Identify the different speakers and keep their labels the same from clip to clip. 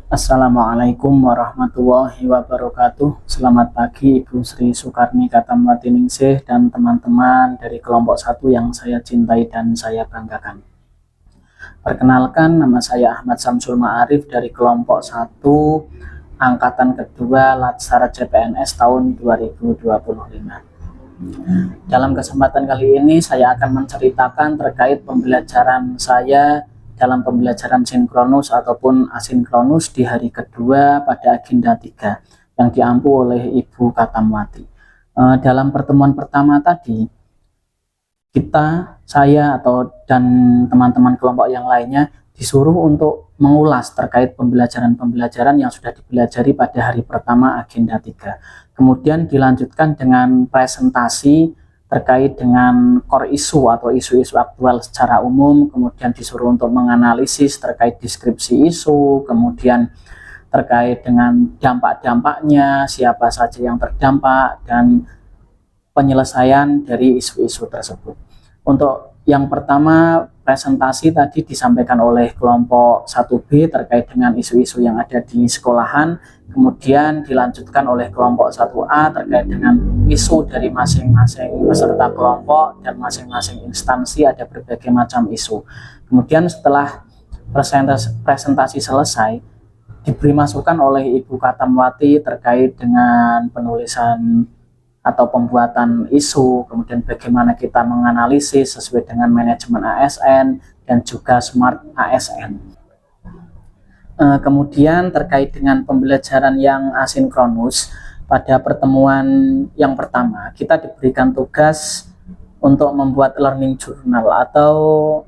Speaker 1: Assalamualaikum warahmatullahi wabarakatuh. Selamat pagi Ibu Sri Sukarni Katamwati Ningsih dan teman-teman dari kelompok 1 yang saya cintai dan saya banggakan. Perkenalkan, nama saya Ahmad Samsul Ma'arif dari kelompok 1 angkatan kedua Latsar CPNS tahun 2025. Dalam kesempatan kali ini saya akan menceritakan terkait pembelajaran saya dalam pembelajaran sinkronus ataupun asinkronus di hari kedua pada agenda 3 yang diampu oleh Ibu Katamwati. Dalam pertemuan pertama tadi, saya dan teman-teman kelompok yang lainnya disuruh untuk mengulas terkait pembelajaran-pembelajaran yang sudah dipelajari pada hari pertama agenda 3. Kemudian dilanjutkan dengan presentasi terkait dengan core isu atau isu-isu aktual secara umum, kemudian disuruh untuk menganalisis terkait deskripsi isu, kemudian terkait dengan dampak-dampaknya, siapa saja yang terdampak, dan penyelesaian dari isu-isu tersebut. Untuk yang pertama, presentasi tadi disampaikan oleh kelompok 1B terkait dengan isu-isu yang ada di sekolahan, kemudian dilanjutkan oleh kelompok 1A terkait dengan isu dari masing-masing peserta kelompok dan masing-masing instansi, ada berbagai macam isu. Kemudian setelah presentasi selesai, diberi masukan oleh Ibu Katamwati terkait dengan penulisan atau pembuatan isu, kemudian bagaimana kita menganalisis sesuai dengan manajemen ASN dan juga smart ASN. Kemudian terkait dengan pembelajaran yang asinkronus, pada pertemuan yang pertama kita diberikan tugas untuk membuat learning journal atau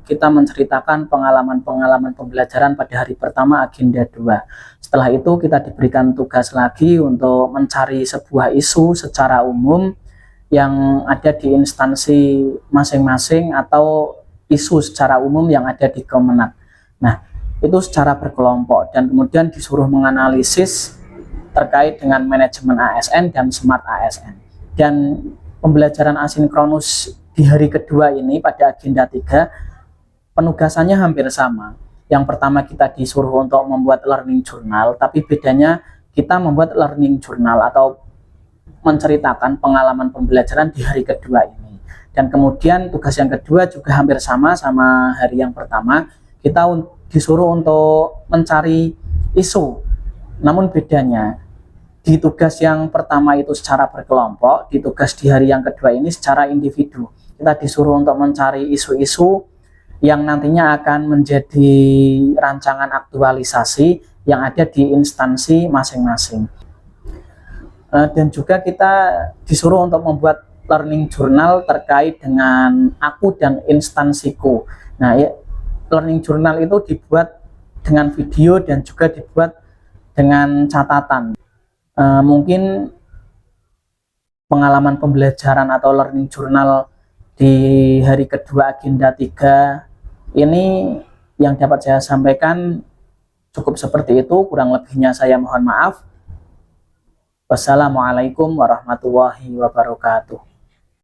Speaker 1: kita menceritakan pengalaman-pengalaman pembelajaran pada hari pertama agenda 2. Setelah itu kita diberikan tugas lagi untuk mencari sebuah isu secara umum yang ada di instansi masing-masing atau isu secara umum yang ada di Kemenak. Nah, itu secara berkelompok dan kemudian disuruh menganalisis terkait dengan manajemen ASN dan smart ASN. Dan pembelajaran asinkronus di hari kedua ini pada agenda 3 penugasannya hampir sama. Yang pertama kita disuruh untuk membuat learning journal, tapi bedanya kita membuat learning journal atau menceritakan pengalaman pembelajaran di hari kedua ini. Dan kemudian tugas yang kedua juga hampir sama hari yang pertama, kita disuruh untuk mencari isu. Namun bedanya di tugas yang pertama itu secara berkelompok, di tugas di hari yang kedua ini secara individu. Kita disuruh untuk mencari isu-isu yang nantinya akan menjadi rancangan aktualisasi yang ada di instansi masing-masing. Dan juga kita disuruh untuk membuat learning journal terkait dengan aku dan instansiku. Nah, learning journal itu dibuat dengan video dan juga dibuat dengan catatan. Mungkin pengalaman pembelajaran atau learning journal di hari kedua agenda 3 ini yang dapat saya sampaikan cukup seperti itu, kurang lebihnya saya mohon maaf. Wassalamualaikum warahmatullahi wabarakatuh.